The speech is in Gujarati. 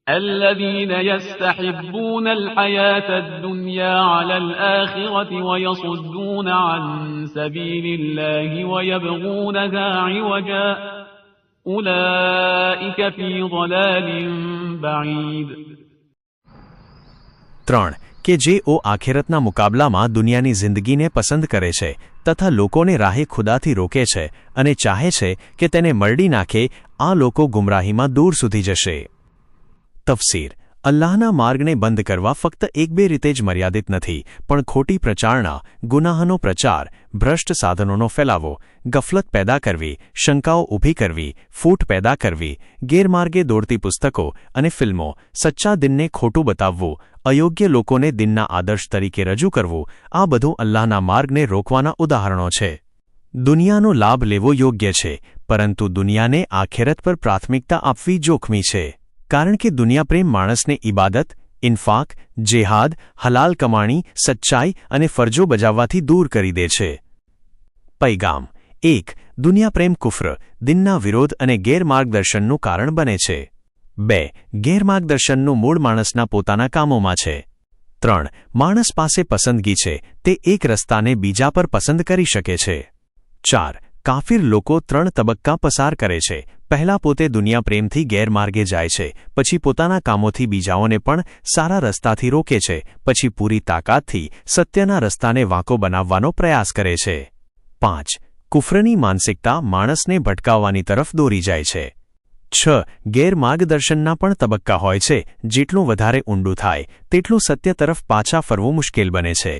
الذين يستحبون الحياة الدنيا على الآخرة ويصدون عن سبيل الله ويبغونها عوجا أولئك في ضلال بعيد. 3. કે જેઓ આખેરતના મુકાબલામાં દુનિયાની જિંદગીને પસંદ કરે છે તથા લોકોને રાહે ખુદાથી રોકે છે અને ચાહે છે કે તેને મરડી નાખે, આ લોકો ગુમરાહીમાં દૂર સુધી જશે. તફસીર: અલ્લાહના માર્ગને બંધ કરવા ફક્ત એક બે રીતે જ મર્યાદિત નથી, પણ ખોટી પ્રચારણા, ગુનાહનો પ્રચાર, ભ્રષ્ટ સાધનોનો ફેલાવો, ગફલત પેદા કરવી, શંકાઓ ઊભી કરવી, ફૂટ પેદા કરવી, ગેરમાર્ગે દોડતી પુસ્તકો અને ફિલ્મો, સચ્ચા દિનને ખોટું બતાવવું, અયોગ્ય લોકોને દિનના આદર્શ તરીકે રજૂ કરવું, આ બધું અલ્લાહના માર્ગને રોકવાના ઉદાહરણો છે. દુનિયાનો લાભ લેવો યોગ્ય છે, પરંતુ દુનિયાને આખેરત પર પ્રાથમિકતા આપવી જોખમી છે, કારણ કે દુનિયાપ્રેમ માણસને ઇબાદત, ઇન્ફાક, જેહાદ, હલાલ કમાણી, સચ્ચાઈ અને ફરજો બજાવવાથી દૂર કરી દે છે. પૈગામ: 1. દુનિયાપ્રેમ કુફર, દિનના વિરોધ અને ગેરમાર્ગદર્શનનું કારણ બને છે. 2. ગેરમાર્ગદર્શનનું મૂળ માણસના પોતાના કામોમાં છે. 3. માણસ પાસે પસંદગી છે, તે એક રસ્તાને બીજા પર પસંદ કરી શકે છે. 4. કાફિર લોકો 3 તબક્કા પસાર કરે છે. પહેલા પોતે દુનિયા પ્રેમથી ગેરમાર્ગે જાય છે, પછી પોતાના કામોથી બીજાઓને પણ સારા રસ્તાથી રોકે છે, પછી પૂરી તાકાતથી સત્યના રસ્તાને વાંકો બનાવવાનો પ્રયાસ કરે છે. 5. કુફરની માનસિકતા માણસને ભટકાવવાની તરફ દોરી જાય છે. 6. ગેરમાર્ગદર્શનના પણ તબક્કા હોય છે, જેટલું વધારે ઊંડું થાય તેટલું સત્ય તરફ પાછા ફરવું મુશ્કેલ બને છે.